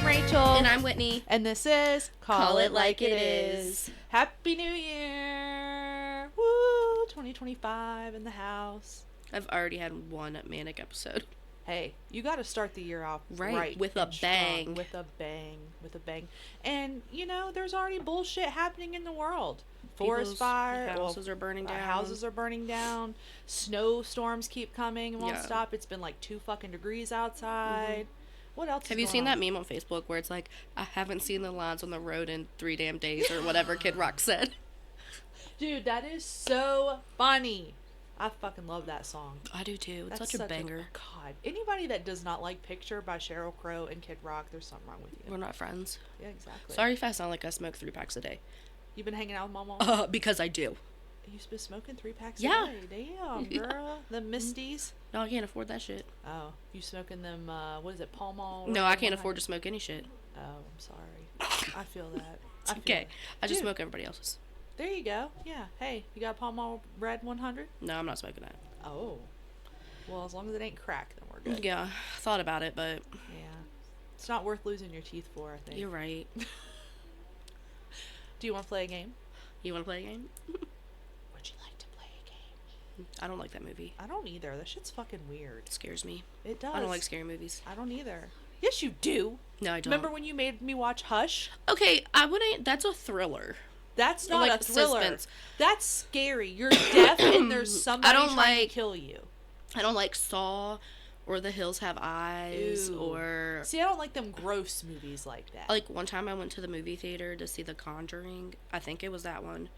Rachel. And I'm Whitney. And this is Call It Like It Is. Happy New Year. Woo! 2025 in the house. I've already had one manic episode. Hey, you got to start the year off right with a bang. With a bang. And, you know, there's already bullshit happening in the world. Forest fire. Houses are burning down. Houses are burning down. Snowstorms keep coming and won't stop. It's been like 2 fucking degrees outside. Mm-hmm. What else Have you seen that meme on Facebook where it's like, I haven't seen the lines on the road in 3 damn days, or whatever Kid Rock said? Dude, that is so funny. I fucking love that song. I do too. It's such a banger. God. Anybody that does not like Picture by Sheryl Crow and Kid Rock, there's something wrong with you. We're not friends. Yeah, exactly. Sorry if I sound like I smoke 3 packs a day. You've been hanging out with Mama? Because I do. You've been smoking 3 packs a day? Damn, girl. The Misties? No, I can't afford that shit. Oh, you smoking them, what is it, Pall Mall? No, I can't afford to smoke any shit. Oh, I'm sorry. I feel that. It's okay. I just smoke everybody else's. There you go. Yeah. Hey, you got a Pall Mall Red 100? No, I'm not smoking that. Oh. Well, as long as it ain't crack, then we're good. Yeah, I thought about it, but... Yeah. It's not worth losing your teeth for, I think. You're right. Do you want to play a game? You want to play a game? Would you like to play a game? I don't like that movie. I don't either. That shit's fucking weird. It scares me. It does. I don't like scary movies. I don't either. Yes, you do. No, I don't. Remember when you made me watch Hush? Okay, I wouldn't... That's a thriller. That's not like a thriller. Suspense. That's scary. You're deaf and there's somebody trying to kill you. I don't like Saw or The Hills Have Eyes. Ew. Or... See, I don't like them gross movies like that. Like, one time I went to the movie theater to see The Conjuring. I think it was that one.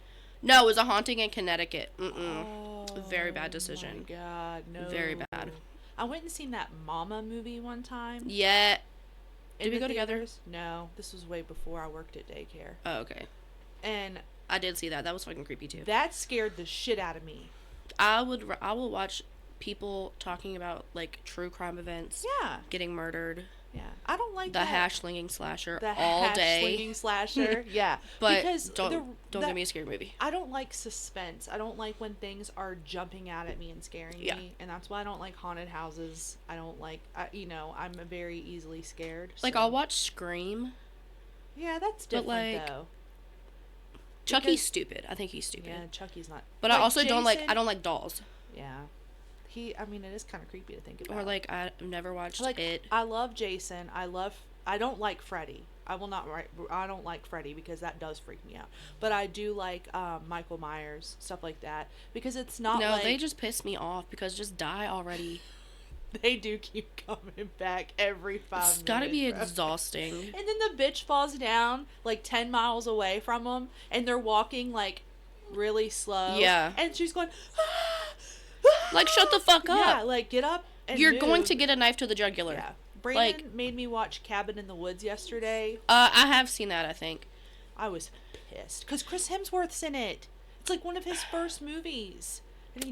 No, it was A Haunting in Connecticut. Oh, very bad decision. Oh my God, no. Very bad. I went and seen that Mama movie one time. Yeah. Did we go together? No, this was way before I worked at daycare. Oh, okay. And I did see that. That was fucking creepy too. That scared the shit out of me. I will watch people talking about like true crime events. Yeah. Getting murdered. Yeah. I don't like the hash-slinging slasher the all day. The hash-slinging slasher. Yeah. But because don't give me a scary movie. I don't like suspense. I don't like when things are jumping out at me and scaring me. And that's why I don't like haunted houses. I don't like, I'm very easily scared. Like, so. I'll watch Scream. Yeah, that's different though. Chucky's stupid. I think he's stupid. Yeah, Chucky's not. But I also don't like dolls. Yeah. It is kind of creepy to think about. Or like, I've never watched it. I love Jason. I don't like Freddy. I don't like Freddy because that does freak me out. But I do like Michael Myers, stuff like that. Because it's not No, they just piss me off because just die already. They do keep coming back every 5 minutes. It's gotta be exhausting. And then the bitch falls down like 10 miles away from them, and they're walking like really slow. Yeah. And she's going, like, shut the fuck up. Yeah, like, get up and You're move. going to get a knife to the jugular. Yeah. Brandon made me watch Cabin in the Woods yesterday. I have seen that, I think. I was pissed. Because Chris Hemsworth's in it. It's like one of his first movies.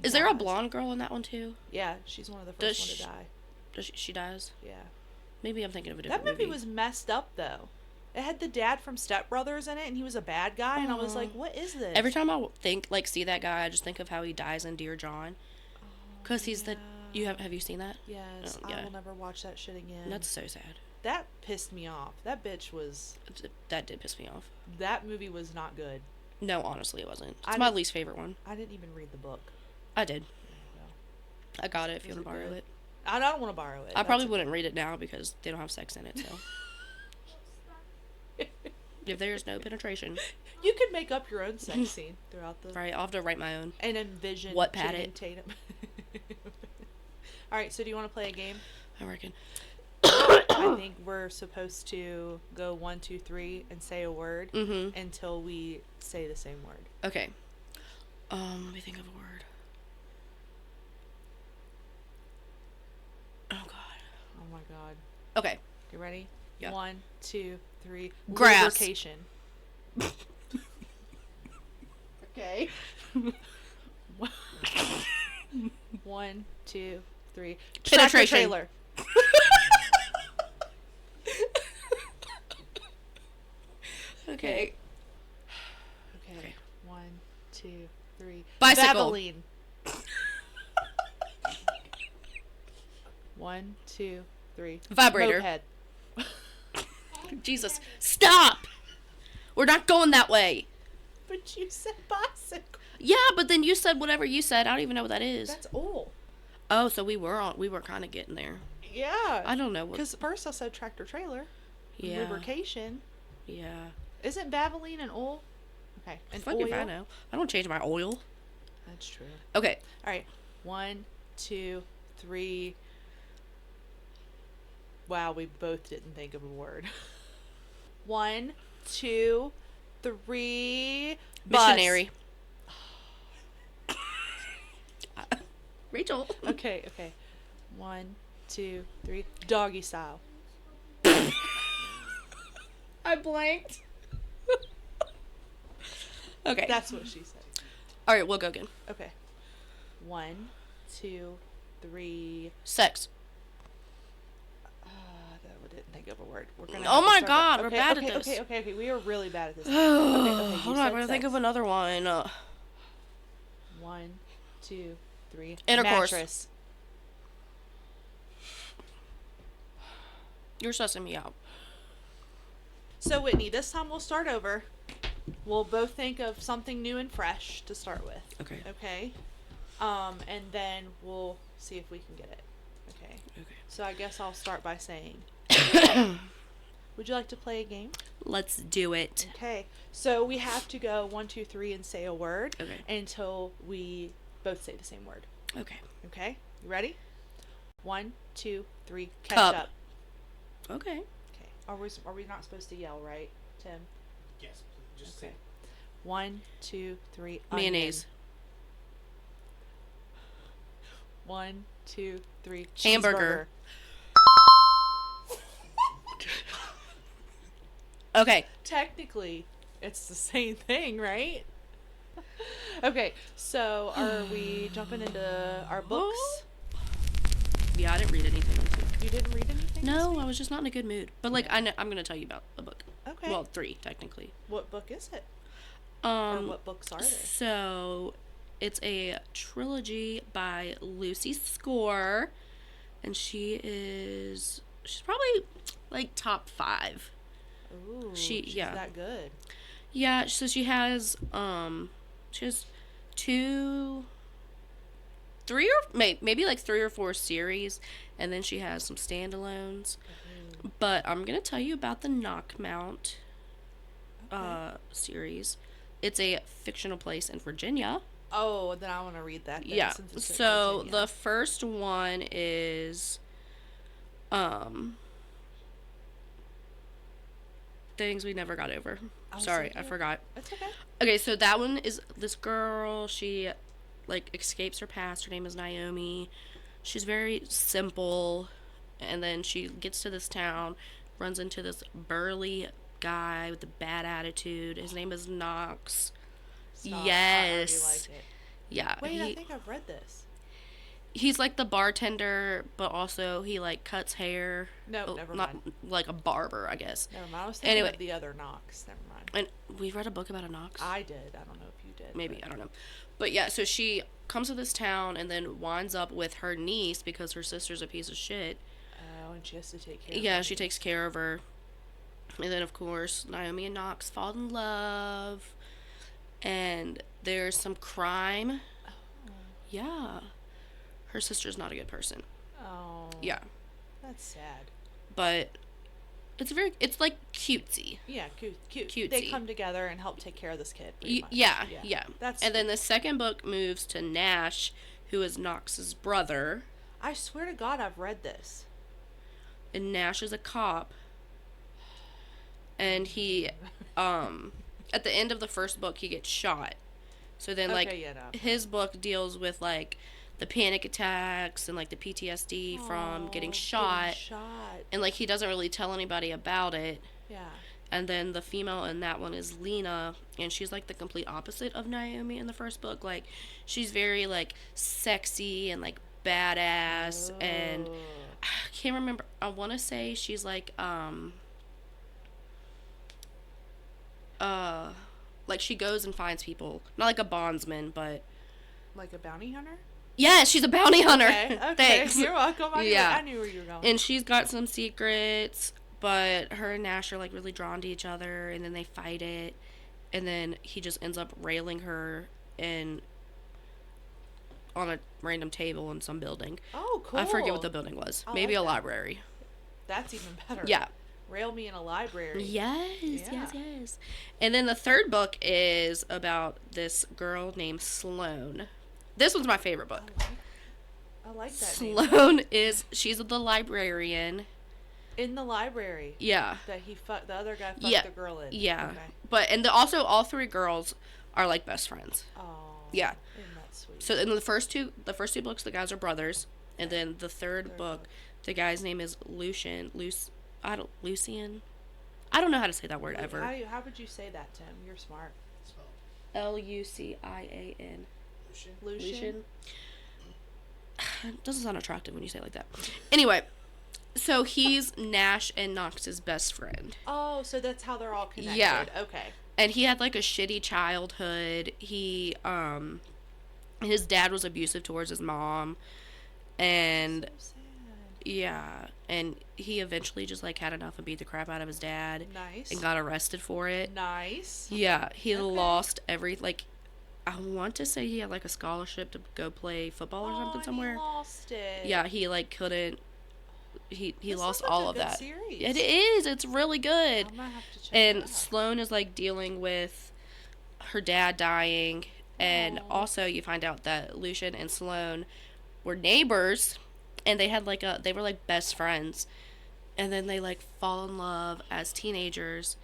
Is there a blonde girl in that one too? Yeah, she's one of the first one to die. Does she dies? Yeah. Maybe I'm thinking of a different movie. That movie was messed up though. It had the dad from Step Brothers in it, and he was a bad guy, and I was like, "What is this?" Every time I see that guy, I just think of how he dies in Dear John. Because he's the. Have you seen that? Yes. I will never watch that shit again. That's so sad. That pissed me off. That bitch was. That did piss me off. That movie was not good. No, honestly, it wasn't. It's my least favorite one. I didn't even read the book. I did. I got it if you want to borrow it. I don't want to borrow it. I probably wouldn't read it now because they don't have sex in it, so. If there's no penetration. You could make up your own sex scene throughout the... Right, I'll have to write my own. And envision what pat it. Tatum. Alright, so do you want to play a game? I reckon. I think we're supposed to go 1, 2, 3 and say a word until we say the same word. Okay. Let me think of a word. Oh god. Oh my god. Okay. You ready? Yeah. 1, 2, 3. Grass. Lubrication. Okay. 1, 2, 3. Penetration. Trailer. Okay. Okay. 1, 2, 3. Bicycle. Vaseline. 1, 2, 3. Vibrator. Moped. Jesus, stop! We're not going that way. But you said bicycle. Yeah, but then you said whatever you said. I don't even know what that is. That's old. Oh, so we were kind of getting there. Yeah. I don't know. Because first I said tractor trailer. Yeah. Lubrication. Yeah. Isn't Vaseline an oil? Okay. An Fuck oil? if I know. I don't change my oil. That's true. Okay. All right. 1, 2, 3. Wow, we both didn't think of a word. 1, 2, 3. Missionary. Rachel. Okay. 1, 2, 3. Doggy style. I blanked. Okay. That's what she said. All right, we'll go again. Okay. 1, 2, 3. Sex. I didn't think of a word. We're gonna. Oh my start God, over. we're bad at this. Okay. We are really bad at this. Okay, hold on, I'm said gonna think sex. of another one. 1, 2, 3. Intercourse. Mattress. You're sussing me out. So Whitney, this time we'll start over. We'll both think of something new and fresh to start with. Okay. Okay. And then we'll see if we can get it. Okay. Okay. So I guess I'll start by saying. Would you like to play a game? Let's do it. Okay. So we have to go 1, 2, 3 and say a word until we both say the same word. Okay. Okay. You ready? 1, 2, 3. Cup. Ketchup. Okay. Okay. Are we not supposed to yell, right, Tim? Yes, just Okay. say. 1, 2, 3. Mayonnaise. 1, 2, 3. Hamburger. Okay. Technically, it's the same thing, right? Okay, so are we jumping into our books? Yeah, I didn't read anything. You didn't read anything? No, I was just not in a good mood. But like, I'm gonna tell you about a book. Okay. Well, 3 technically. What book is it? Or what books are they? So, it's a trilogy by Lucy Score, and she's probably like top 5. Ooh, she's that good. Yeah, so she has 3 or maybe like 3 or 4 series, and then she has some standalones. Mm-hmm. But I'm gonna tell you about the Knockemount series. It's a fictional place in Virginia. Oh, then I want to read that. Then, Yeah. since it's in So Virginia. the first one is things we never got over. Oh, Sorry, so I forgot. It's okay. Okay, so that one is this girl. She like escapes her past. Her name is Naomi. She's very simple, and then she gets to this town, runs into this burly guy with a bad attitude. His name is Knox. Stop. Yes. I already like it. Yeah. Wait, I think I've read this. He's like the bartender, but also he like cuts hair. No, never Not mind. like a barber, I guess. Never mind. I was thinking Anyway. of the other Knox. Never mind. And we read a book about a Knox. I did. I don't know if you did. Maybe, but- I don't know. But yeah, so she comes to this town and then winds up with her niece because her sister's a piece of shit. Oh, and she has to take care of Yeah, her. she takes care of her. And then, of course, Naomi and Knox fall in love. And there's some crime. Oh. Yeah. Her sister's not a good person. Oh. Yeah. That's sad. But it's like cutesy. Yeah, cute. Cutesy. They come together and help take care of this kid. pretty much. Yeah. That's. And then the second book moves to Nash, who is Knox's brother. I swear to God, I've read this. And Nash is a cop. And he, at the end of the first book, he gets shot. So then, his book deals with, like, the panic attacks and, like, the PTSD from getting shot. And, like, he doesn't really tell anybody about it. Yeah. And then the female in that one is Lena, and she's, like, the complete opposite of Naomi in the first book. Like, she's very, like, sexy and, like, badass. Oh. And I can't remember. I want to say she's, like, like, she goes and finds people. Not like a bondsman, but... Like a bounty hunter? Yeah, she's a bounty hunter. Okay. Thanks. You're welcome. I knew where you were going. And she's got some secrets, But her and Nash are like really drawn to each other, and then they fight it, and then he just ends up railing her in on a random table in some building. Oh, cool. I forget what the building was. Maybe like a that. library. That's even better. Yeah. Rail me in a library. Yes. And then the third book is about this girl named Sloane. This one's my favorite book. I like that Sloane she's the librarian. In the library. Yeah. That the other guy fucked the girl in. Yeah. Okay. But, and also all three girls are like best friends. Oh. Yeah. Isn't that sweet? So in the first two books, the guys are brothers. And then the third book, the guy's name is Lucian. Lucian? I don't know how to say that word ever. How would you say that, Tim? You're smart. Lucian. Lucian? It doesn't sound attractive when you say it like that. Anyway, so he's Nash and Knox's best friend. Oh, so that's how they're all connected. Yeah. Okay. And he had like a shitty childhood. His dad was abusive towards his mom. And So sad. yeah, and he eventually just like had enough and beat the crap out of his dad. Nice. And got arrested for it. Nice. Yeah, he lost I want to say he had like a scholarship to go play football or something somewhere. He lost it. Yeah, he like couldn't. He This lost sounds like all a of good that. series. It is. It's really good. I'm gonna have to check And it out. Sloane is like dealing with her dad dying, and also you find out that Lucian and Sloane were neighbors, and they had they were like best friends, and then they like fall in love as teenagers,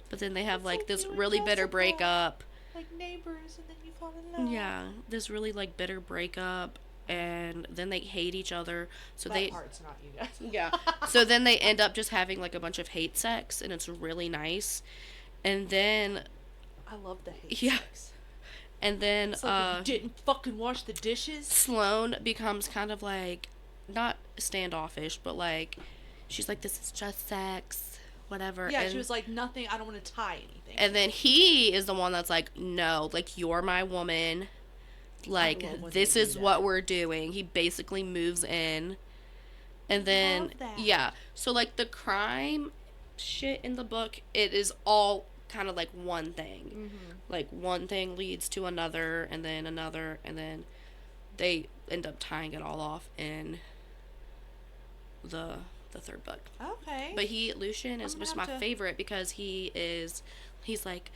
but then they have It's like this you and really bitter Jessica. breakup. Like neighbors, and then you fall in love. Yeah, this really like bitter breakup, and then they hate each other. So That they part's not you guys. yeah. So then they end up just having like a bunch of hate sex, and it's really nice. And then I love the hate Yeah. sex. and then It's like if you didn't fucking wash the dishes. Sloane becomes kind of like not standoffish, but like she's like, this is just sex, whatever. Yeah, and, she was like, nothing, I don't want to tie anything. and then he is the one that's like, no, like you're my woman. Like love when this they do is that. what we're doing. He basically moves in. And then love that. yeah. So like the crime shit in the book, it is all kind of like one thing. Mm-hmm. Like one thing leads to another, and then another, and then they end up tying it all off in the third book. Okay. But Lucian is I'm just gonna my have to- favorite because he's like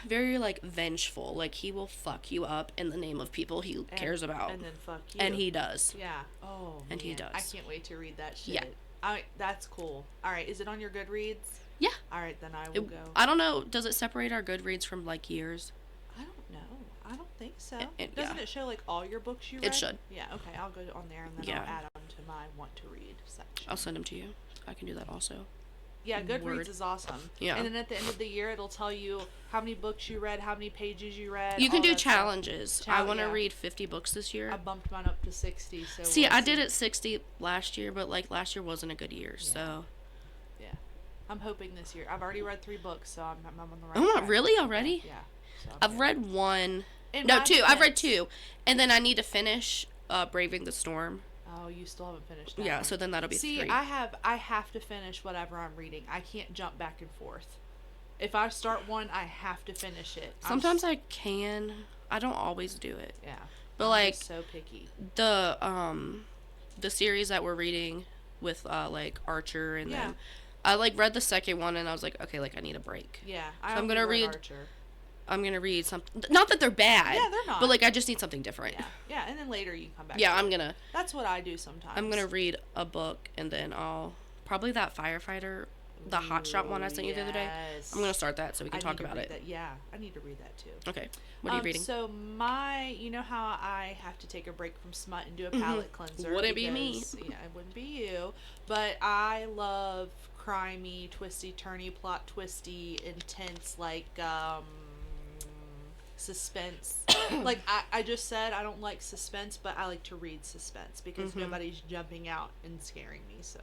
very like vengeful. Like he will fuck you up in the name of people he cares about. And then fuck you. And he does. Yeah. Oh, And he man. does. I can't wait to read that shit. Yeah. That's cool. All right. Is it on your Goodreads? Yeah. All right, then I will go. I don't know. Does it separate our Goodreads from like years? I don't know. I don't think so. It- Doesn't yeah. it show like all your books you read? It should. Yeah. Okay. I'll go on there and then Yeah. I'll add them to my want to read section. I'll send them to you. I can do that also. Yeah, Goodreads Word. is awesome. Yeah. And then at the end of the year, it'll tell you how many books you read, how many pages you read. You can all do that stuff. challenges. I want to yeah. read 50 books this year. I bumped mine up to 60. So See, we'll I did it 60 last year, but like last year wasn't a good year, so. Yeah. I'm hoping this year. I've already read 3 books, so I'm on the right Oh, track. really? Already? Yeah. So I'm I've good. read one. In No, my 2. I've read defense- 2. And then I need to finish Braving the Storm. Oh, you still haven't finished that Yeah, one. so then that'll be See, 3. I have to finish whatever I'm reading. I can't jump back and forth. If I start one, I have to finish it. Sometimes I can. I don't always do it. Yeah. But I'm like just so picky. the series that we're reading with like Archer and Yeah. then I like read the second one and I was like, okay, like I need a break. Yeah. I'm only gonna read read- Archer. I'm gonna read something. Not that they're bad. Yeah, they're not. But like I just need something different. Yeah. Yeah, and then later you come back. Yeah, to I'm it. gonna That's what I do sometimes. I'm gonna read a book and then I'll probably that firefighter, the hot shot one I sent you the other day. Yes. I'm gonna start that so we can I talk need to about read it. That. Yeah, I need to read that too. Okay. What are you reading? So you know how I have to take a break from Smutt and do a palate cleanser. Wouldn't be me. because- Yeah, it wouldn't be you. But I love crimey, twisty, turny, plot twisty, intense, like suspense. Like, I just said I don't like suspense, but I like to read suspense because nobody's jumping out and scaring me. So,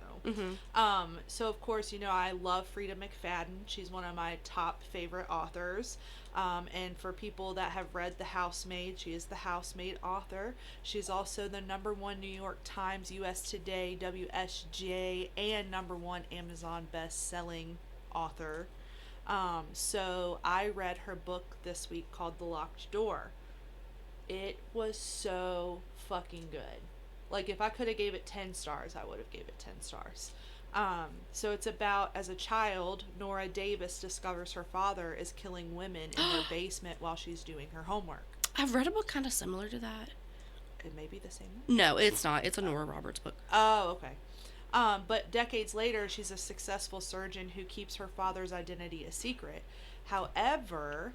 so of course, I love Freida McFadden. She's one of my top favorite authors. And for people that have read The Housemaid, she is the Housemaid author. She's also the #1 New York Times, US Today, WSJ, and #1 Amazon best-selling author. So I read her book this week called The Locked Door. It was so fucking good. Like, if I could have gave it 10 stars, I would have gave it 10 stars. So it's about, as a child, Nora Davis discovers her father is killing women in her basement while she's doing her homework. I've read a book kind of similar to that. It may be the same one? No, it's not. It's a Nora Roberts book. Oh, okay. But decades later, she's a successful surgeon who keeps her father's identity a secret. However,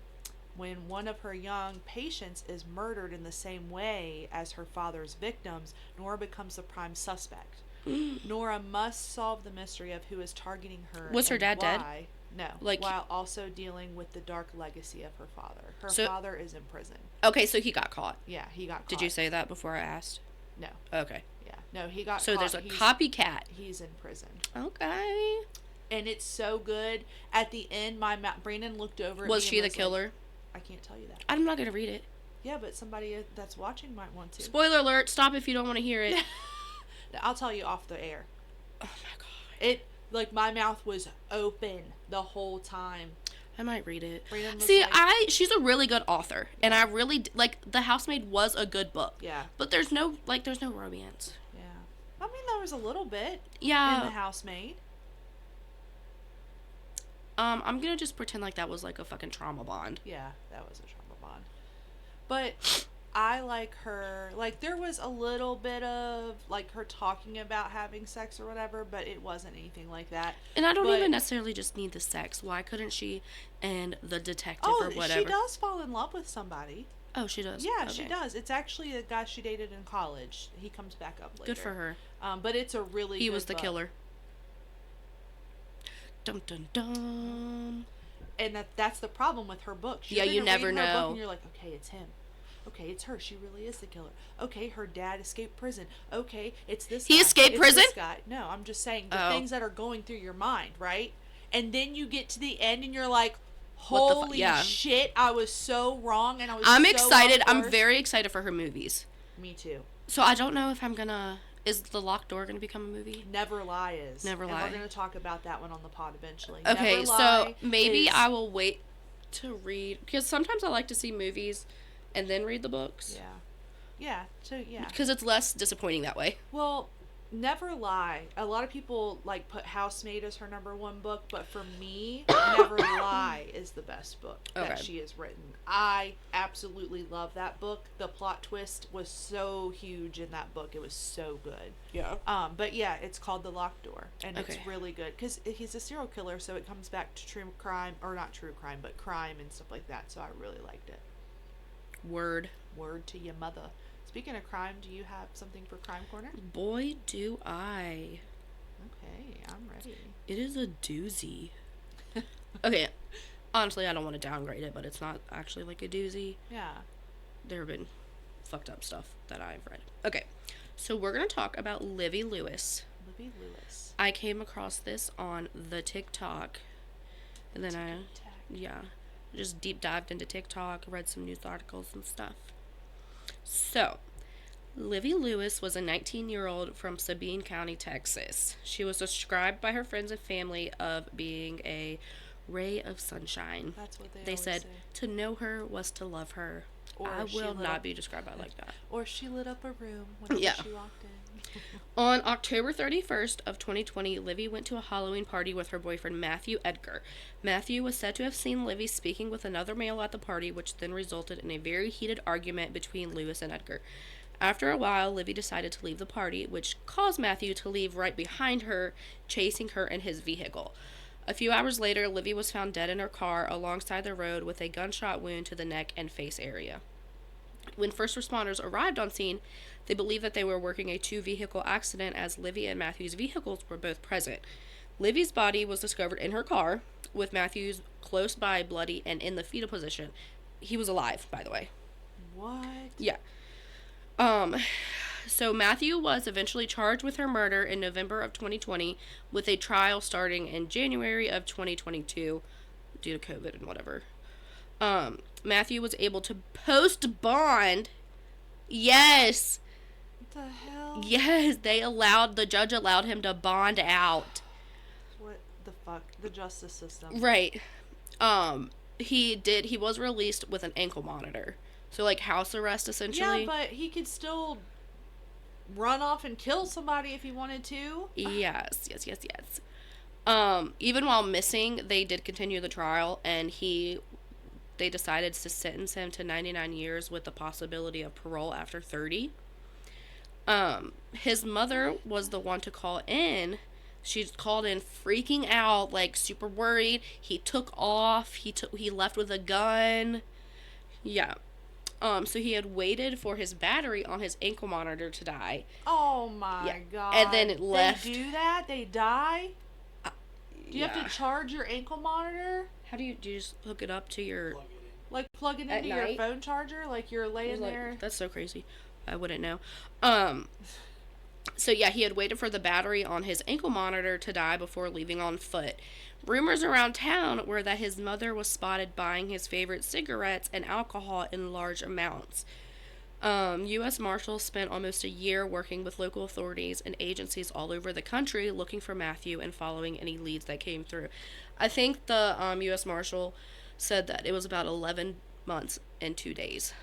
when one of her young patients is murdered in the same way as her father's victims, Nora becomes the prime suspect. Nora must solve the mystery of who is targeting her. Was her dad dead? No. Like, while also dealing with the dark legacy of her father. Her father is in prison. Okay, so he got caught. Yeah, he got caught. Did you say that before I asked? No. Okay. Yeah. No, he got caught. So there's a copycat. He's in prison. Okay. And it's so good. At the end, Brandon looked over at me. Was she the killer? Like, I can't tell you that. I'm not going to read it. Yeah, but somebody that's watching might want to. Spoiler alert. Stop if you don't want to hear it. I'll tell you off the air. Oh my god. Like, my mouth was open the whole time. I might read it. See, she's a really good author, and I really like The Housemaid was a good book. Yeah. But there's no romance. Yeah. I mean, there was a little bit. Yeah. In The Housemaid. I'm gonna just pretend like that was like a fucking trauma bond. Yeah, that was a trauma bond. But I like her, like, there was a little bit of, like, her talking about having sex or whatever, but it wasn't anything like that. And I don't even necessarily just need the sex. Why couldn't she and the detective or whatever? She does fall in love with somebody. Oh, she does? Yeah, okay. She does. It's actually a guy she dated in college. He comes back up later. Good for her. But it's a really He good was the book. killer. Dun dun dun. And that's the problem with her books. You never know. Book and you're like, okay, it's him. Okay, it's her. She really is the killer. Okay, her dad escaped prison. Okay, it's this guy. He escaped prison? This guy. No, I'm just saying the things that are going through your mind, right? And then you get to the end and you're like, holy shit, I was so wrong, and I'm excited. I'm very excited for her movies. Me too. So I don't know if I'm gonna... Is The Locked Door gonna become a movie? Never Lie is. Never Lie. And we're gonna talk about that one on the pod eventually. Okay, so maybe I will wait to read, because sometimes I like to see movies and then read the books. Yeah. Yeah. So yeah. Because it's less disappointing that way. Well, Never Lie. A lot of people like put Housemaid as her #1 book, but for me, Never Lie is the best book that she has written. I absolutely love that book. The plot twist was so huge in that book. It was so good. Yeah. But yeah, it's called The Locked Door, and it's really good because he's a serial killer, so it comes back to true crime, or not true crime, but crime and stuff like that. So I really liked it. Word to your mother. Speaking of crime, do you have something for Crime Corner? Boy, do I. Okay, I'm ready. It is a doozy. Okay, honestly, I don't want to downgrade it, but it's not actually like a doozy. Yeah. There have been fucked up stuff that I've read. Okay, so we're going to talk about Livy Lewis. Livy Lewis. I came across this on the TikTok, and then just deep dived into TikTok, read some news articles and stuff. So, Livy Lewis was a 19-year-old from Sabine County, Texas. She was described by her friends and family of being a ray of sunshine. That's what they said. Say. To know her was to love her. Or I will not be described by like that. Or she lit up a room whenever she walked in. On October 31st of 2020, Livy went to a Halloween party with her boyfriend Matthew Edgar. Matthew was said to have seen Livy speaking with another male at the party, which then resulted in a very heated argument between Lewis and Edgar. After a while, Livy decided to leave the party, which caused Matthew to leave right behind her, chasing her in his vehicle. A few hours later, Livy was found dead in her car alongside the road with a gunshot wound to the neck and face area. When first responders arrived on scene, they believed that they were working a two-vehicle accident as Livy and Matthew's vehicles were both present. Livy's body was discovered in her car, with Matthew's close by, bloody, and in the fetal position. he was alive, by the way. What? Yeah. So Matthew was eventually charged with her murder in November of 2020, with a trial starting in January of 2022 due to COVID and whatever. Matthew was able to post bond. Yes. What the hell? Yes, the judge allowed him to bond out. What the fuck? The justice system. Right. He was released with an ankle monitor. So, like, house arrest, essentially. Yeah, but he could still run off and kill somebody if he wanted to. Yes. Even while missing, they did continue the trial, and they decided to sentence him to 99 years with the possibility of parole after 30. His mother was the one to call in. She called in freaking out, like, super worried. He took off. He left with a gun. Yeah. So he had waited for his battery on his ankle monitor to die. Oh my god. And then it left. They do that? They die? Do you have to charge your ankle monitor? How do you just hook it up to your... Plug it into your phone charger? Like, you're laying there? That's so crazy. I wouldn't know. So yeah, he had waited for the battery on his ankle monitor to die before leaving on foot. Rumors around town were that his mother was spotted buying his favorite cigarettes and alcohol in large amounts. U.S. Marshals spent almost a year working with local authorities and agencies all over the country looking for Matthew and following any leads that came through. I think the U.S. Marshal said that it was about 11 months and 2 days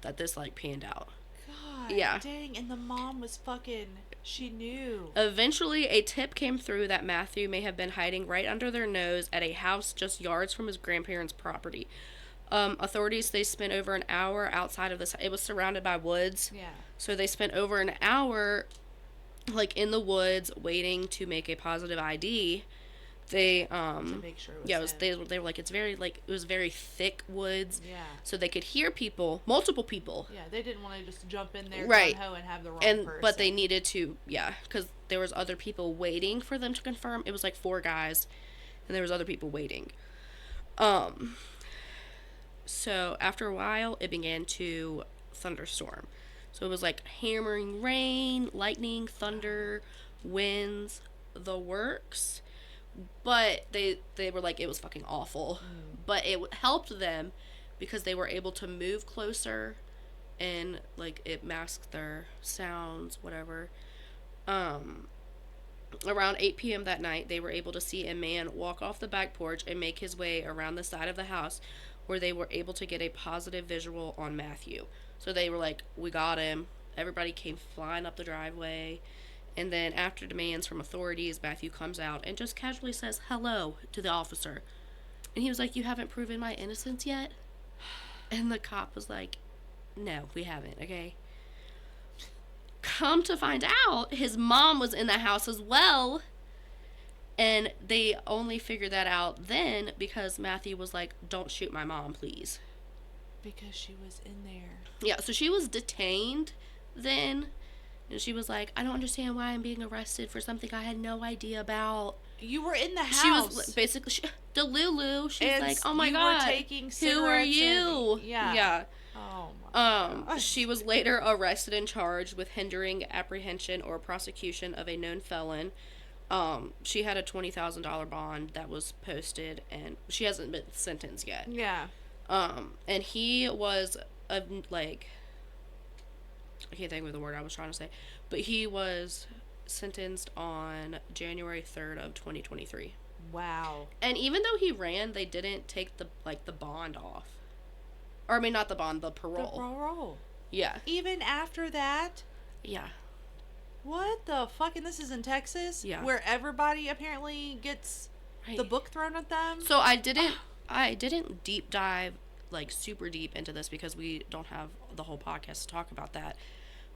that this, like, panned out. God, yeah. Dang, and the mom was fucking... She knew. Eventually, a tip came through that Matthew may have been hiding right under their nose at a house just yards from his grandparents' property. Authorities, they spent over an hour outside of this. It was surrounded by woods. Yeah. So they spent over an hour, like, in the woods waiting to make a positive ID. They, to make sure it was him. They were like, it was very thick woods. Yeah. So they could hear people, multiple people. Yeah, they didn't want to just jump in there, right, and have the wrong person. But they needed to, because there was other people waiting for them to confirm. It was like 4 guys, and there was other people waiting. So after a while, it began to thunderstorm. So it was like hammering rain, lightning, thunder, winds, the works. But they were like, it was fucking awful. But it helped them because they were able to move closer and, like, it masked their sounds, whatever. Around 8 p.m. that night, they were able to see a man walk off the back porch and make his way around the side of the house, where they were able to get a positive visual on Matthew. So they were like, we got him. Everybody came flying up the driveway. And then after demands from authorities, Matthew comes out and just casually says hello to the officer. And he was like, you haven't proven my innocence yet? And the cop was like, no, we haven't, okay? Come to find out, his mom was in the house as well. And they only figured that out then because Matthew was like, don't shoot my mom, please. Because she was in there. Yeah, so she was detained then. And she was like, I don't understand why I'm being arrested for something I had no idea about. You were in the house. She was basically, Delulu. She's and like, oh my God. You were taking cigarettes. Who are you? Yeah. Oh my God. She was later arrested and charged with hindering apprehension or prosecution of a known felon. She had a $20,000 bond that was posted, and she hasn't been sentenced yet. Yeah. And he was, like... I can't think of the word I was trying to say, but he was sentenced on January 3rd of 2023. Wow. And even though he ran, they didn't take the bond off. Or I mean, not the bond, the parole. The parole. Yeah. Even after that? Yeah. What the fuck? And this is in Texas? Yeah. Where everybody apparently gets the book thrown at them? So I didn't deep dive, like, super deep into this because we don't have the whole podcast to talk about that.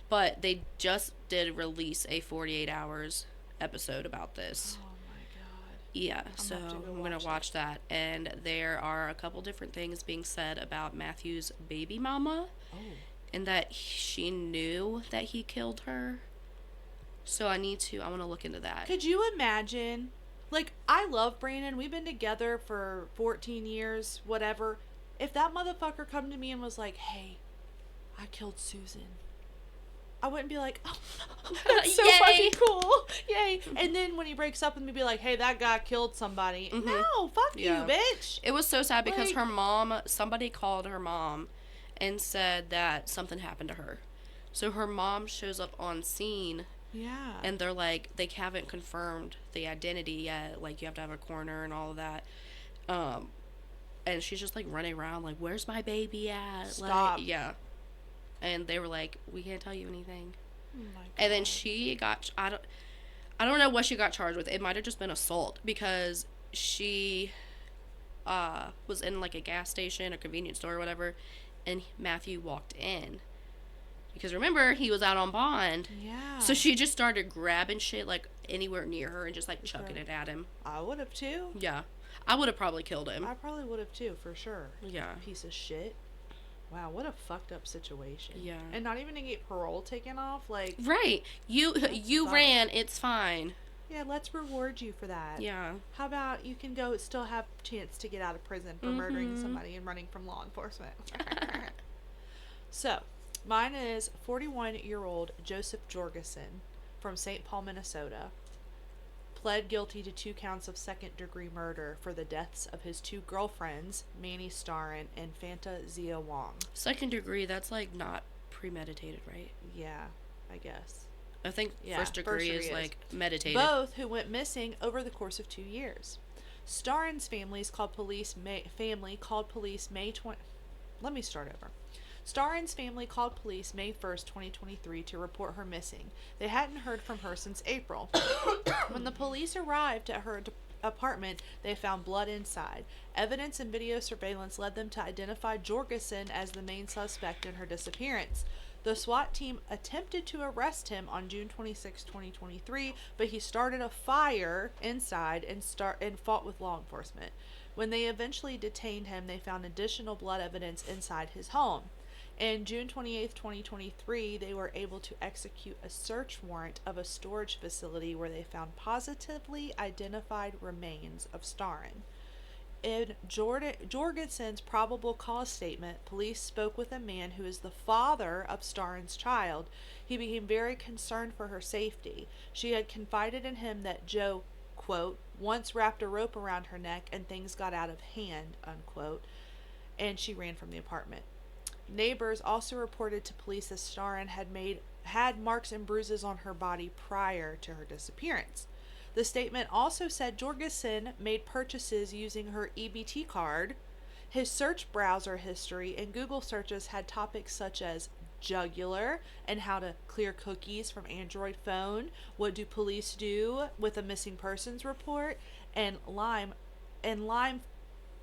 But they just did release a 48 hours episode about this. Oh my God. Yeah, so I'm going to watch that. And there are a couple different things being said about Matthew's baby mama. Oh. And that she knew that he killed her. So I want to look into that. Could you imagine? Like, I love Brandon. We've been together for 14 years, whatever. If that motherfucker come to me and was like, hey, I killed Susan, I wouldn't be like, oh, that's so fucking cool. Yay. And then when he breaks up with me, be like, hey, that guy killed somebody. Mm-hmm. No, fuck you, bitch. It was so sad because her mom, somebody called her mom and said that something happened to her. So her mom shows up on scene. Yeah. And they're like, they haven't confirmed the identity yet. Like, you have to have a coroner and all of that. And she's just, like, running around, like, where's my baby at? Stop. Like, yeah. And they were like, we can't tell you anything. Oh my God. And then she got, I don't know what she got charged with. It might have just been assault because she was in, like, a gas station, a convenience store or whatever, and Matthew walked in. Because remember, he was out on bond. Yeah. So she just started grabbing shit, like, anywhere near her and just, like, chucking it at him. I would have, too. Yeah. I would have probably killed him. I probably would have, too, for sure. Yeah. Piece of shit. Wow, what a fucked up situation. Yeah. And not even to get parole taken off, like... Right. You ran, it's fine. Yeah, let's reward you for that. Yeah. How about you can go still have a chance to get out of prison for murdering somebody and running from law enforcement. So, mine is 41-year-old Joseph Jorgensen from St. Paul, Minnesota. Pled guilty to 2 counts of second-degree murder for the deaths of his 2 girlfriends, Manny Starrin and Fanta Zia Wong. Second degree, that's, like, not premeditated, right? Yeah, I guess. I think first degree is, like, meditated. Both who went missing over the course of 2 years. Starrin's family called police May 20... Let me start over. Starrin's family called police May 1st, 2023 to report her missing. They hadn't heard from her since April. When the police arrived at her apartment, they found blood inside. Evidence and video surveillance led them to identify Jorgensen as the main suspect in her disappearance. The SWAT team attempted to arrest him on June 26, 2023, but he started a fire inside and fought with law enforcement. When they eventually detained him, they found additional blood evidence inside his home. In June 28, 2023, they were able to execute a search warrant of a storage facility where they found positively identified remains of Starrin. In Jorgensen's probable cause statement, police spoke with a man who is the father of Starrin's child. He became very concerned for her safety. She had confided in him that Joe, quote, once wrapped a rope around her neck and things got out of hand, unquote, and she ran from the apartment. Neighbors also reported to police that Starrin had marks and bruises on her body prior to her disappearance. The statement also said Jorgensen made purchases using her EBT card. His search browser history and Google searches had topics such as jugular and how to clear cookies from Android phone, what do police do with a missing persons report, and lime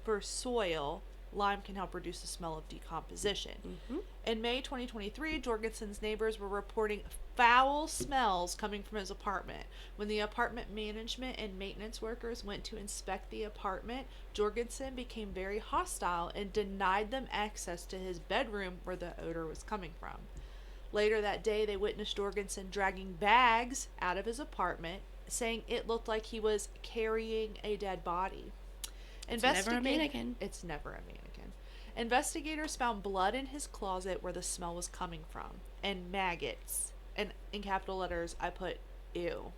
for soil. Lime can help reduce the smell of decomposition. Mm-hmm. In May 2023, Jorgensen's neighbors were reporting foul smells coming from his apartment. When the apartment management and maintenance workers went to inspect the apartment, Jorgensen became very hostile and denied them access to his bedroom where the odor was coming from. Later that day, they witnessed Jorgensen dragging bags out of his apartment, saying it looked like he was carrying a dead body. It's never a mannequin. It's never a mannequin. Investigators found blood in his closet where the smell was coming from, and maggots. And in capital letters, I put, ew.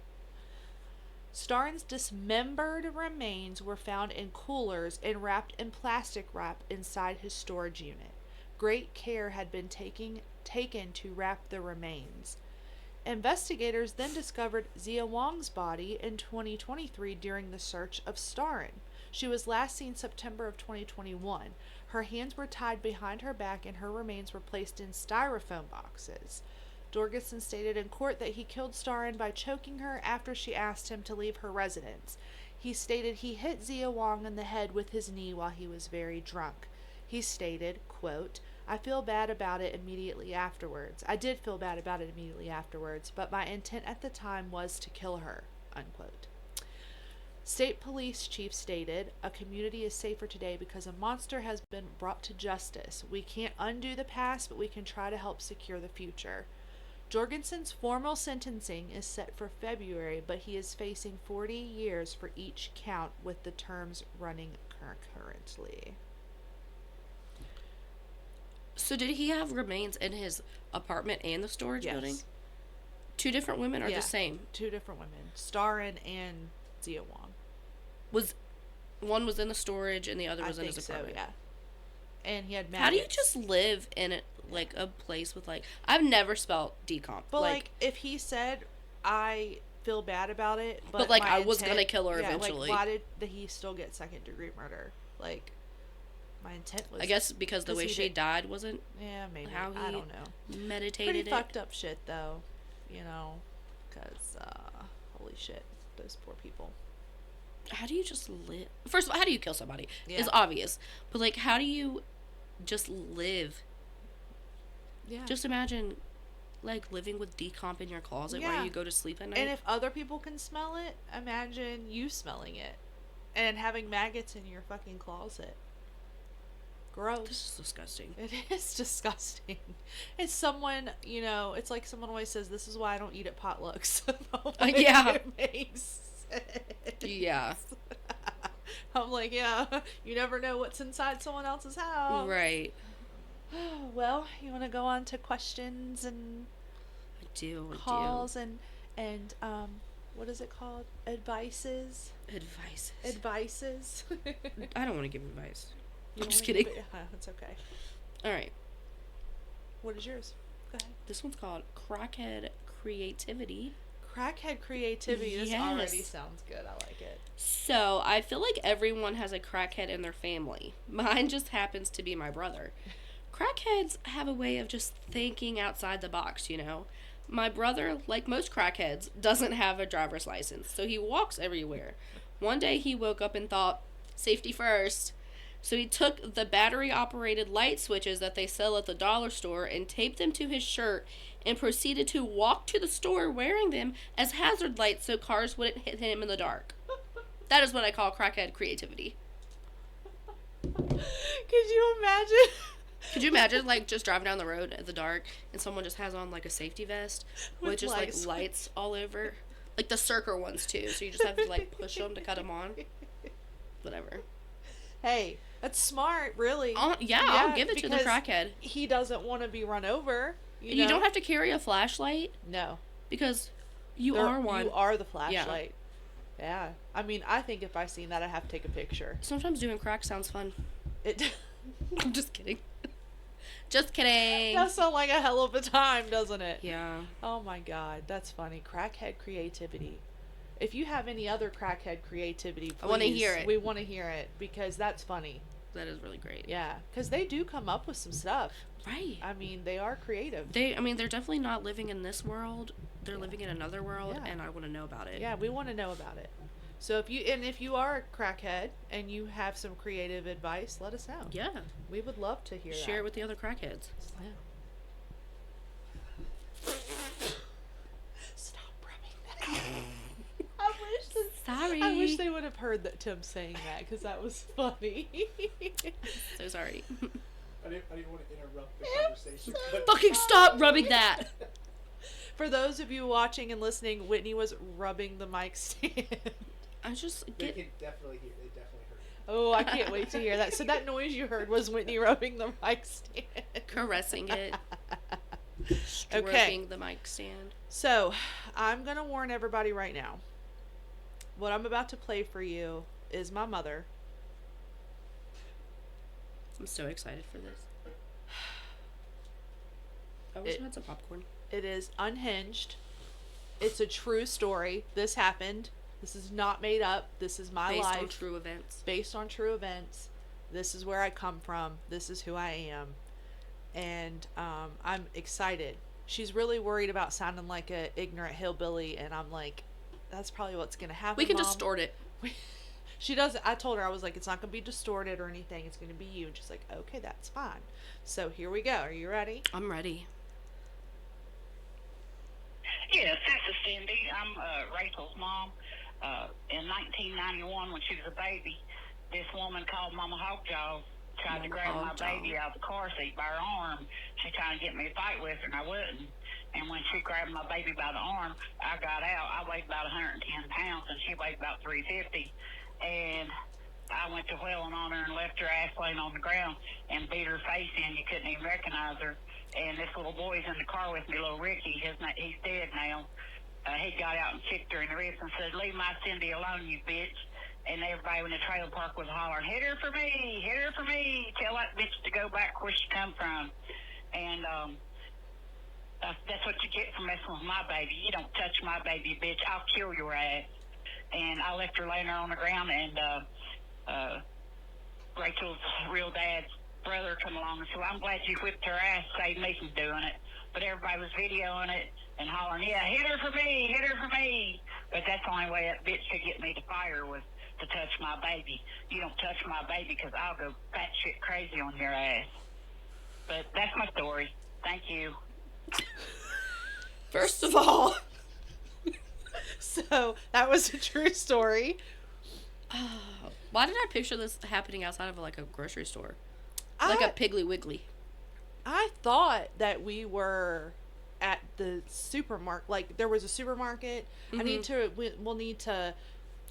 Starrin's dismembered remains were found in coolers and wrapped in plastic wrap inside his storage unit. Great care had been taken to wrap the remains. Investigators then discovered Zia Wong's body in 2023 during the search of Starrin. She was last seen September of 2021. Her hands were tied behind her back and her remains were placed in styrofoam boxes. Jorgensen stated in court that he killed Starrin by choking her after she asked him to leave her residence. He stated he hit Zia Wong in the head with his knee while he was very drunk. He stated, quote, I feel bad about it immediately afterwards. I did feel bad about it immediately afterwards, but my intent at the time was to kill her, unquote. State Police Chief stated, a community is safer today because a monster has been brought to justice. We can't undo the past, but we can try to help secure the future. Jorgensen's formal sentencing is set for February, but he is facing 40 years for each count with the terms running concurrently. So did he have remains in his apartment and the storage building? Yes. Two different women or the same? Two different women. Starin and Zia Wong. One was in the storage and the other was in his apartment? So, yeah. And he had maggots. How do you just live in a place with, I've never spelled decomp. But, if he said, I feel bad about it, but I was gonna kill her eventually. Why did he still get second-degree murder? My intent was... I guess because the way she died wasn't... Yeah, maybe. How he I don't know. Meditated Pretty fucked up shit, though. Because, holy shit, those poor people. How do you just live? First of all, how do you kill somebody? Yeah. It's obvious. But, how do you just live? Yeah. Just imagine, living with decomp in your closet while you go to sleep at night. And if other people can smell it, imagine you smelling it. And having maggots in your fucking closet. Gross. This is disgusting. It is disgusting. It's someone, it's like someone always says, this is why I don't eat at potlucks. Yeah. It makes sense. Yeah. I'm like, yeah, you never know what's inside someone else's house. Right. Well, you want to go on to questions and calls and what is it called? Advices. I don't want to give advice. I'm just kidding. It's okay. All right. What is yours? Go ahead. This one's called Crackhead Creativity. Crackhead Creativity. Yes. This already sounds good. I like it. So, I feel like everyone has a crackhead in their family. Mine just happens to be my brother. Crackheads have a way of just thinking outside the box, My brother, like most crackheads, doesn't have a driver's license, so he walks everywhere. One day he woke up and thought, safety first. So he took the battery-operated light switches that they sell at the dollar store and taped them to his shirt and proceeded to walk to the store wearing them as hazard lights so cars wouldn't hit him in the dark. That is what I call crackhead creativity. Could you imagine? Could you imagine, just driving down the road at the dark and someone just has on, a safety vest with just, lights all over? The Circer ones, too, so you just have to, push them to cut them on. Whatever. Hey, that's smart, really. Yeah, I'll give it to the crackhead. He doesn't want to be run over. You don't have to carry a flashlight. No. Because you are one. You are the flashlight. Yeah. I mean, I think if I seen that, I'd have to take a picture. Sometimes doing crack sounds fun. I'm just kidding. Just kidding. That sounds like a hell of a time, doesn't it? Yeah. Oh my God, that's funny. Crackhead creativity. If you have any other crackhead creativity, please, I want to hear it. We want to hear it because that's funny. That is really great. Yeah, because they do come up with some stuff. Right. I mean, they are creative. They're definitely not living in this world. They're living in another world, and I want to know about it. Yeah, we want to know about it. So if you are a crackhead and you have some creative advice, let us know. Yeah. We would love to hear that. Share it with the other crackheads. Yeah. Stop rubbing that. Sorry. I wish they would have heard that Tim saying that because that was funny. So sorry. I didn't want to interrupt the conversation. Fucking stop rubbing that. For those of you watching and listening, Whitney was rubbing the mic stand. They can definitely hear. They definitely heard it. Oh, I can't wait to hear that. So that noise you heard was Whitney rubbing the mic stand. Caressing it. Stroking the mic stand. So, I'm going to warn everybody right now. What I'm about to play for you is my mother. I'm so excited for this. I wish I had some popcorn. It is unhinged. It's a true story. This happened. This is not made up. This is my life. Based on true events. Based on true events. This is where I come from. This is who I am. And I'm excited. She's really worried about sounding like a ignorant hillbilly, and I'm like, that's probably what's going to happen, We can Mom. distort it. She doesn't. I told her, I was like, it's not going to be distorted or anything. It's going to be you. And she's like, okay, that's fine. So here we go. Are you ready? I'm ready. Yes, this is Cindy. I'm Rachel's mom. In 1991, when she was a baby, this woman called Mama Hogjaw tried to grab my baby out of the car seat by her arm. She tried to get me to fight with her, and I wouldn't. And when she grabbed my baby by the arm, I got out. I weighed about 110 pounds, and she weighed about 350. And I went to wailing on her and left her ass laying on the ground and beat her face in. You couldn't even recognize her. And this little boy's in the car with me, little Ricky. He's dead now. He got out and kicked her in the ribs and said, "Leave my Cindy alone, you bitch." And everybody in the trailer park was hollering, "Hit her for me! Hit her for me! Tell that bitch to go back where she come from." And that's what you get for messing with my baby. You don't touch my baby, bitch. I'll kill your ass. And I left her laying there on the ground, and Rachel's real dad's brother come along and said, "I'm glad you whipped her ass, saved me from doing it." But everybody was videoing it and hollering, "Yeah, hit her for me, hit her for me." But that's the only way that bitch could get me to fire was to touch my baby. You don't touch my baby because I'll go batshit crazy on your ass. But that's my story. Thank you. First of all, So that was a true story. why did I picture this happening outside of like a grocery store? Like a Piggly Wiggly. I thought that we were at the supermarket. Like there was a supermarket. Mm-hmm. We'll need to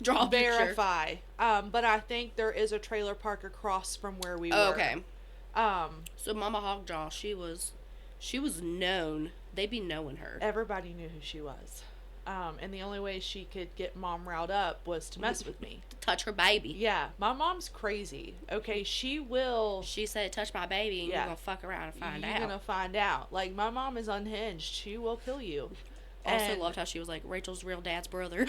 Draw a picture. verify. But I think there is a trailer park across from where we were. Okay. So Mama Hogjaw, she was known. They be knowing her. Everybody knew who she was. And the only way she could get Mom riled up was to mess with me. Touch her baby. Yeah, my mom's crazy. Okay, she will. She said, "Touch my baby, and Yeah. you're gonna fuck around and find out." You're gonna find out. Like my mom is unhinged. She will kill you. Also loved how she was like Rachel's real dad's brother.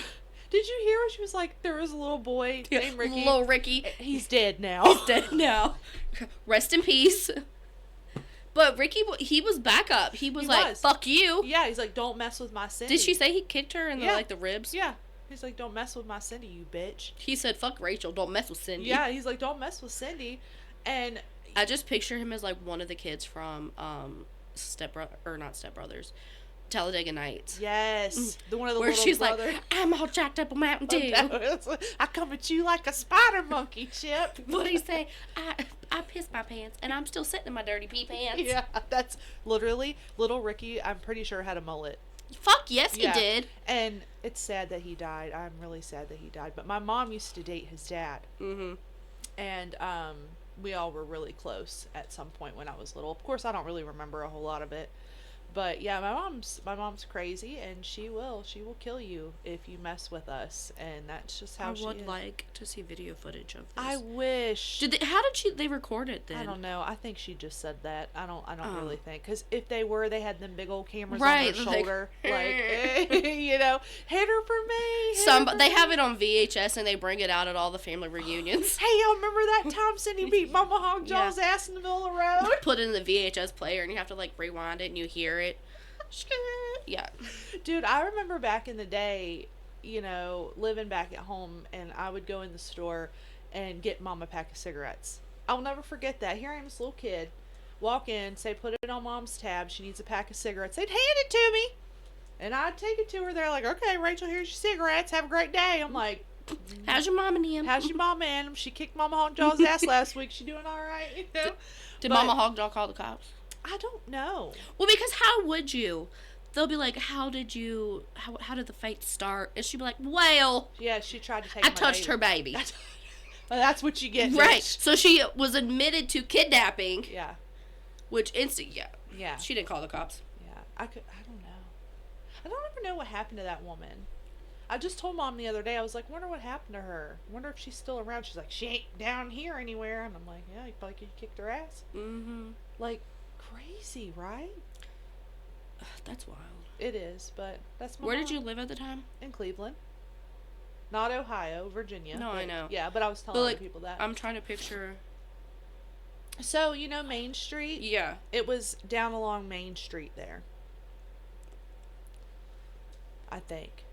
Did you hear what she was like? There was a little boy named Ricky. Little Ricky. He's dead now. He's dead now. Rest in peace. But Ricky, he was back up. He was like, "Fuck you." Yeah, he's like, "Don't mess with my Cindy." Did she say he kicked her in the ribs? Yeah. He's like, "Don't mess with my Cindy, you bitch." He said, "Fuck Rachel, don't mess with Cindy." Yeah, he's like, "Don't mess with Cindy," and I just picture him as like one of the kids from not Step Brothers, Talladega Nights. yes, the one of the Where little she's brother. like, "I'm all jacked up on Mountain Dew." I come at you like a spider monkey, Chip. What do you say? I pissed my pants and I'm still sitting in my dirty pee pants. Yeah, that's literally little Ricky. I'm pretty sure had a mullet. Fuck yes, he did. And it's sad that he died. I'm really sad that he died. But my mom used to date his dad. Mm-hmm. And we all were really close at some point when I was little. Of course, I don't really remember a whole lot of it. But yeah, my mom's crazy, and she will kill you if you mess with us, and that's just how she is. I would like to see video footage of this. I wish. How did they record it then? I don't know. I think she just said that. I don't really think, because if they had them big old cameras on Right, their like- shoulder, like hit her for me. They have it on VHS and they bring it out at all the family reunions. Hey, y'all remember that time Cindy beat Mama Hogjaw's ass in the middle of the road? Put it in the VHS player and you have to like rewind it and you hear it. Yeah. Dude, I remember back in the day, living back at home, and I would go in the store and get Mom a pack of cigarettes. I'll never forget that. Here I am, this little kid, walk in, say, "Put it on Mom's tab. She needs a pack of cigarettes." They'd hand it to me, and I'd take it to her. They're like, "Okay, Rachel, here's your cigarettes. Have a great day." I'm like, "How's your mom and him? How's your mama and him? She kicked Mama Hogjaw's ass last week. She doing all right?" Did Mama Hogjaw call the cops? I don't know. Well, because how would you? They'll be like, how did the fight start? And she'd be like, "Well, yeah, she tried to take I touched her baby." That's what you get, right? bitch. So she was admitted to kidnapping. Yeah. Which Yeah. She didn't call the cops. Yeah. I don't know. I don't ever know what happened to that woman. I just told Mom the other day, I was like, "Wonder what happened to her. Wonder if she's still around." She's like, "She ain't down here anywhere." And I'm like, "Yeah, you probably kicked her ass." Mm-hmm. Like, crazy, right? That's wild. It is, but that's my Where mom. did you live at the time? In Cleveland. Not Ohio, Virginia. No, I know. Yeah, but I was telling other people that. I'm trying to picture. So, Main Street? Yeah. It was down along Main Street there. I think.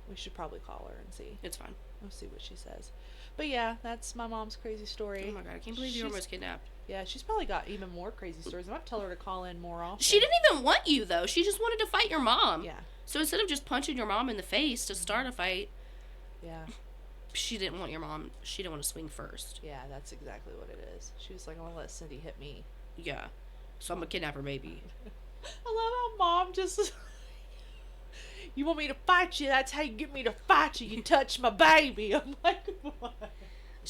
We should probably call her and see. It's fine. We'll see what she says. But yeah, that's my mom's crazy story. Oh my god, I can't believe you were almost kidnapped. Yeah, she's probably got even more crazy stories. I might tell her to call in more often. She didn't even want you, though. She just wanted to fight your mom. Yeah. So instead of just punching your mom in the face to start a fight, yeah, she didn't want your mom. She didn't want to swing first. Yeah, that's exactly what it is. She was like, "I'm gonna let Cindy hit me." Yeah. So I'm gonna kidnap her baby. I love how Mom just... You want me to fight you? That's how you get me to fight you. You touch my baby. I'm like, what?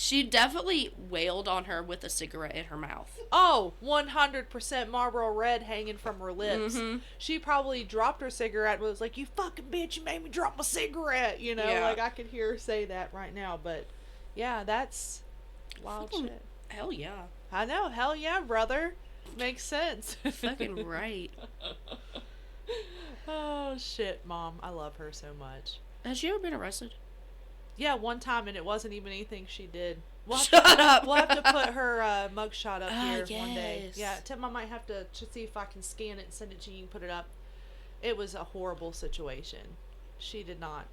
She definitely wailed on her with a cigarette in her mouth. Oh, 100% Marlboro Red hanging from her lips. Mm-hmm. She probably dropped her cigarette and was like, you fucking bitch, you made me drop my cigarette. You know, Yeah. like I could hear her say that right now. But yeah, that's wild Fucking shit. Hell yeah. I know. Hell yeah, brother. Makes sense. Fucking right. Oh, shit, Mom. I love her so much. Has she ever been arrested? Yeah, one time, and it wasn't even anything she did. Shut up. We'll have to put her mugshot up here yes. one day. Yeah, Tim, I might have to see if I can scan it and send it to you and put it up. It was a horrible situation. She did not.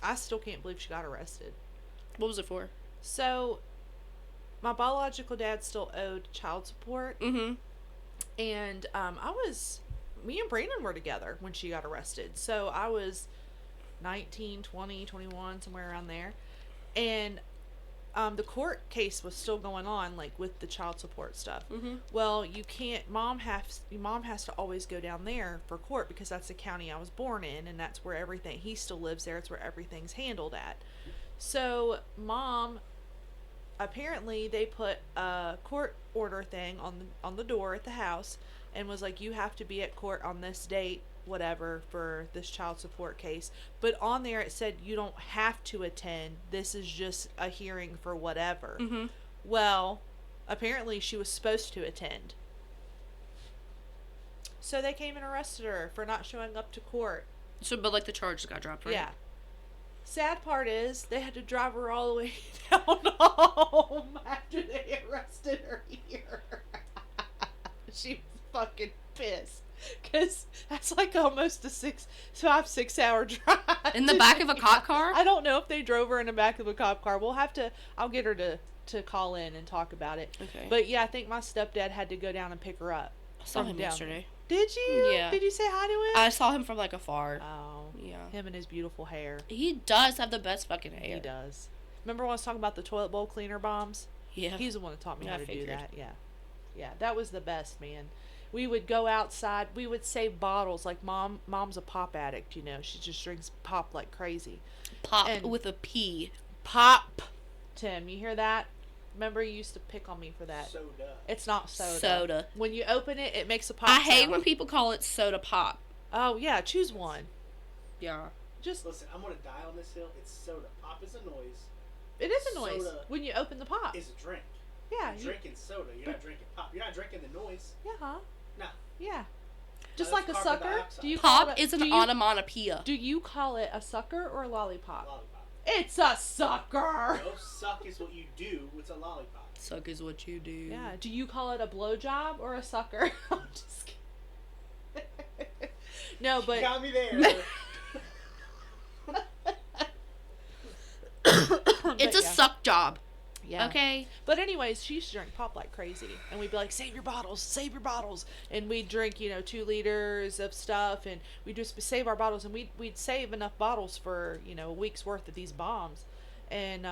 I still can't believe she got arrested. What was it for? So, my biological dad still owed child support. Mm-hmm. And me and Brandon were together when she got arrested. So, I was 19, 20, 21, somewhere around there. And the court case was still going on, like, with the child support stuff. Mm-hmm. Well, you can't, mom has to always go down there for court because that's the county I was born in, and that's where he still lives there. It's where everything's handled at. So, Mom, apparently they put a court order thing on the door at the house and was like, you have to be at court on this date, whatever, for this child support case. But on there it said you don't have to attend. This is just a hearing for whatever. Mm-hmm. Well, apparently she was supposed to attend. So they came and arrested her for not showing up to court. So, but like the charges got dropped, right? Yeah. Sad part is they had to drive her all the way down home after they arrested her here. She was fucking pissed. Because that's like almost a 6 hour drive. In the back of a cop car? I don't know if they drove her in the back of a cop car. I'll get her to call in and talk about it. Okay. But yeah, I think my stepdad had to go down and pick her up. I saw him yesterday. Did you? Yeah. Did you say hi to him? I saw him from like afar. Oh. Yeah. Him and his beautiful hair. He does have the best fucking hair. He does. Remember when I was talking about the toilet bowl cleaner bombs? Yeah. He's the one that taught me Yeah, how I to do figured. that. Yeah. Yeah, that was the best, man. We would go outside. We would save bottles. Like, Mom's a pop addict, you know. She just drinks pop like crazy. Pop And- with a P. Pop. Tim, you hear that? Remember you used to pick on me for that. Soda. It's not soda. Soda. When you open it, it makes a pop I hate sound. when people call it soda pop. Oh, yeah. Choose one. Yeah. Just, Listen, I'm gonna die on this hill. It's soda. Pop is a noise. it is a noise Soda when you open the pop. It's a drink. Yeah. You're drinking soda. You're not drinking pop. You're not drinking the noise. Yeah, huh? No. Yeah. Just that's like a carbon sucker. dioxide. Do you call Pop it is an do you- onomatopoeia. Do you call it a sucker or a lollipop? Lollipop. It's a sucker. No, suck is what you do. It's a lollipop. Suck is what you do. Yeah. Do you call it a blowjob or a sucker? I'm just kidding. No, but You got me there. It's a yeah. suck job. Yeah. Okay. But anyways, she used to drink pop like crazy, and we'd be like, save your bottles, and we'd drink 2 liters of stuff, and we'd just save our bottles, and we'd save enough bottles for a week's worth of these bombs. And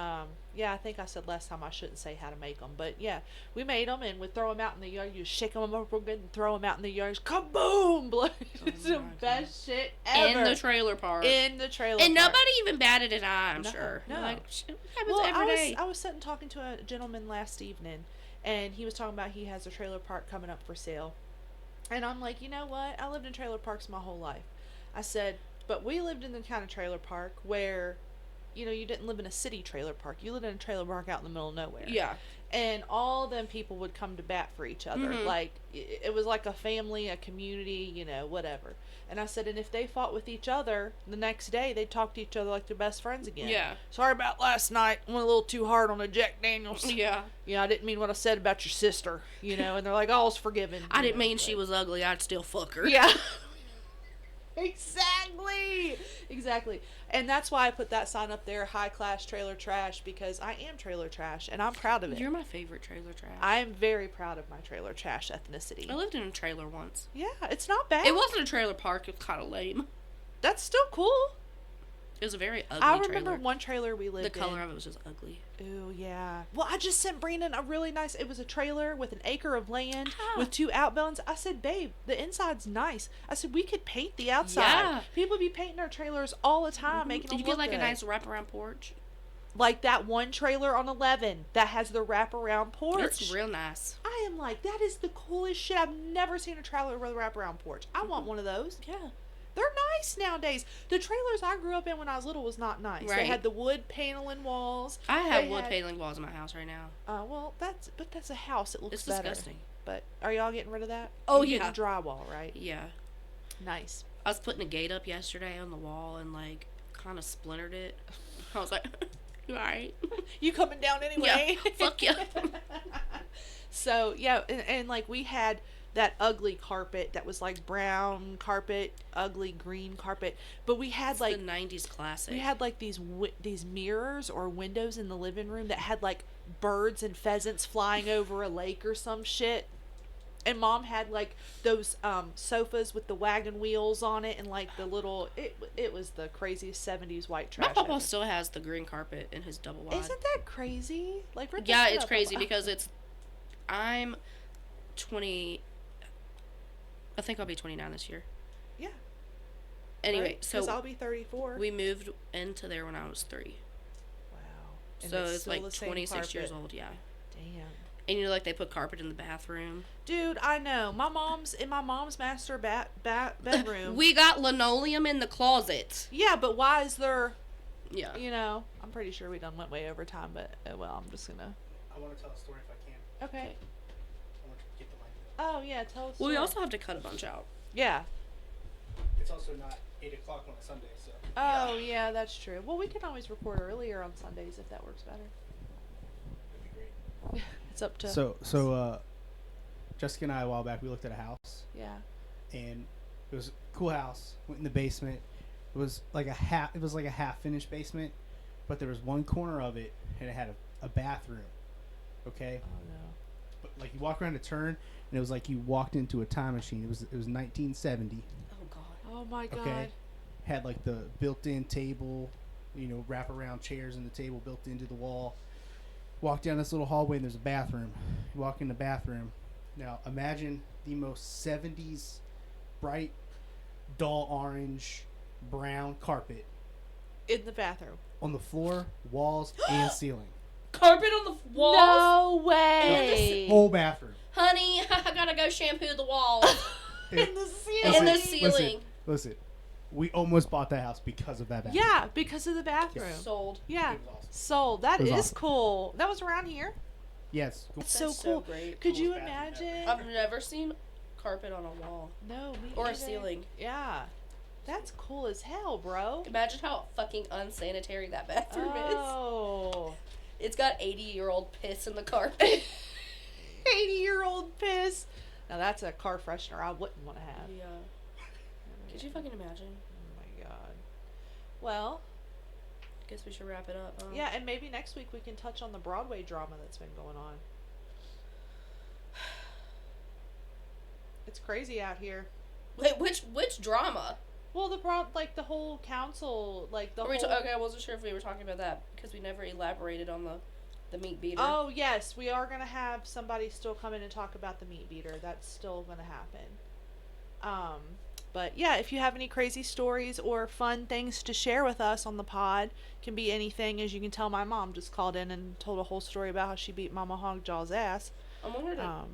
yeah, I think I said last time I shouldn't say how to make them, but yeah, we made them and we'd throw them out in the yard. You shake them up real good and throw them out in the yard. Kaboom! It's the best shit ever. In the trailer park. In the trailer And park. nobody even batted an eye, I'm No, sure. no. Like, it happens Well, every day. I was sitting talking to a gentleman last evening, and he was talking about he has a trailer park coming up for sale. And I'm like, you know what? I lived in trailer parks my whole life. I said, but we lived in the kind of trailer park where, you didn't live in a city trailer park. You lived in a trailer park out in the middle of nowhere. Yeah. And all them people would come to bat for each other. Mhm. Like, it was like a family, a community, whatever. And I said, and if they fought with each other, the next day they'd talk to each other like they're best friends again. Yeah. Sorry about last night. Went a little too hard on the Jack Daniels. Yeah. Yeah, I didn't mean what I said about your sister, and they're like, all's forgiven. I didn't mean she was ugly. I'd still fuck her. Yeah. Exactly. And that's why I put that sign up there, high class trailer trash, because I am trailer trash, and I'm proud of it. You're my favorite trailer trash. I am very proud of my trailer trash ethnicity. I lived in a trailer once. Yeah, it's not bad. It wasn't a trailer park. It was kind of lame. That's still cool. It was a very ugly I remember trailer. one trailer we lived in. The color of it was just ugly. Ooh, yeah. Well, I just sent Brandon a really nice, it was a trailer with an acre of land Ah. with 2 outbuildings. I said, babe, the inside's nice. I said, we could paint the outside. Yeah. People be painting their trailers all the time, making Did them you get look like good. a nice wraparound porch? Like that one trailer on 11 that has the wraparound porch. It's real nice. I am like, that is the coolest shit. I've never seen a trailer with a wraparound porch. I want one of those. Yeah. They're nice nowadays. The trailers I grew up in when I was little was not nice. Right. They had the wood paneling walls. I have wood paneling walls in my house right now. Well, that's a house. It looks It's better. disgusting. But are y'all getting rid of that? Oh, You're yeah. getting drywall, right? Yeah. Nice. I was putting a gate up yesterday on the wall and, like, kind of splintered it. I was like, you alright? You coming down anyway? Yeah. Fuck yeah. So, yeah, and like, we had that ugly carpet that was, like, brown carpet, ugly green carpet. But we had, It's like... the 90s classic. We had, like, these mirrors or windows in the living room that had, like, birds and pheasants flying over a lake or some shit. And Mom had, like, those sofas with the wagon wheels on it and, like, the little... It was the craziest 70s white trash. My papa still has the green carpet in his double wide. Isn't that crazy? Like, rip that Yeah, shit it's up. crazy because I'm 20... I think I'll be 29 this year. Yeah. Anyway, Right? 'Cause so I'll be 34. we moved into there when I was 3. Wow. And So it's still like the same 26 years carpet. old, yeah. Damn. And you know, like they put carpet in the bathroom. Dude, I know. My mom's master bedroom. We got linoleum in the closet. Yeah, but why is there? Yeah. You know, I'm pretty sure we done went way over time, but well, I'm just gonna. I want to tell a story if I can. Okay. I want to get the mic. Oh yeah, tell us. Well, we also have to cut a bunch out. Yeah. It's also not 8 o'clock on a Sunday, so. Oh yeah, that's true. Well, we can always record earlier on Sundays if that works better. That'd be great. It's up to. So, Jessica and I, a while back, we looked at a house, Yeah. and it was a cool house. Went in the basement. It was like a half finished basement, but there was one corner of it, and it had a bathroom. Okay. Oh no. But like you walk around a turn, and it was like you walked into a time machine. It was 1970. Oh God. Oh my God. Okay. Had like the built-in table, wrap around chairs in the table built into the wall. Walk down this little hallway and there's a bathroom. You walk in the bathroom. Now imagine the most 70s bright, dull orange, brown carpet In the bathroom. on the floor, walls, and ceiling. Carpet on the walls. No way. Whole bathroom. Honey, I gotta go shampoo the walls. In the ceiling. In the ceiling. Listen. We almost bought that house because of that bathroom. Yeah, because of the bathroom. Sold. Yeah. It was awesome. Sold. That It was is awesome. cool. That was around here. Yes. That's That's so so cool. great. Could you Coolest bathroom imagine? I've never seen carpet on a wall No, me or a either. ceiling. Yeah. That's cool as hell, bro. Imagine how fucking unsanitary that bathroom Oh. is. It's got 80-year-old piss in the carpet. 80-year-old piss. Now that's a car freshener I wouldn't want to have. Yeah. Could you fucking imagine? Oh my God. Well, I guess we should wrap it up. Huh? yeah, and maybe next week we can touch on the Broadway drama that's been going on. It's crazy out here. Wait, which drama? Well, the whole council, like the Okay, whole. I wasn't sure if we were talking about that because we never elaborated on the meat beater. Oh yes, we are gonna have somebody still come in and talk about the meat beater. That's still gonna happen. But yeah, if you have any crazy stories or fun things to share with us on the pod, can be anything. As you can tell, my mom just called in and told a whole story about how she beat Mama Hogjaw's ass. I want her to.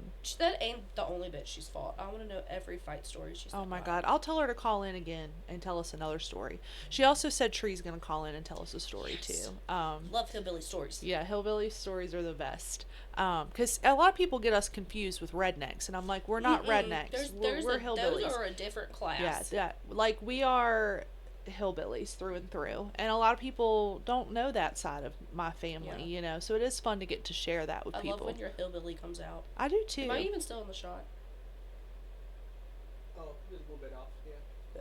That ain't the only bit she's fought. I want to know every fight story she's. Oh my fought. God, I'll tell her to call in again and tell us another story. She also said Tree's gonna call in and tell us a story too. Love hillbilly stories. Yeah, hillbilly stories are the best. Because a lot of people get us confused with rednecks, and I'm like, we're not rednecks. We're hillbillies. Those are a different class. Yeah, like we are hillbillies through and through, and a lot of people don't know that side of my family. Yeah. So it is fun to get to share that with I people. love when your hillbilly comes out. I do too. Am I even still in the shot? Oh, there's a little bit off. Yeah.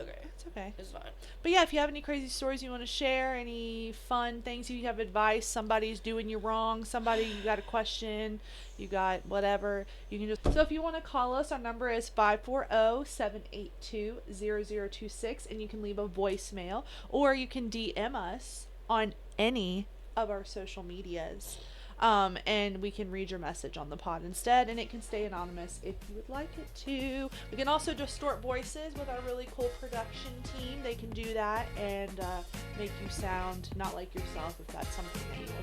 Okay, It's okay. it's fine. But yeah, if you have any crazy stories you want to share, any fun things, you have advice, somebody's doing you wrong, somebody you got a question, you got whatever, you can just. So if you want to call us, our number is 540-782-0026, and you can leave a voicemail, or you can DM us on any of our social medias. And we can read your message on the pod instead, and it can stay anonymous if you would like it to. We can also distort voices with our really cool production team. They can do that and make you sound not like yourself if that's something that you want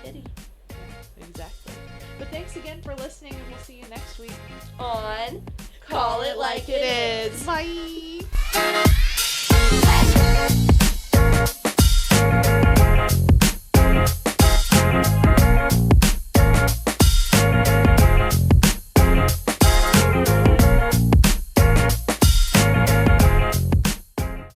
titty. Exactly. But thanks again for listening, and we'll see you next week. On Call It Like It Is. Bye.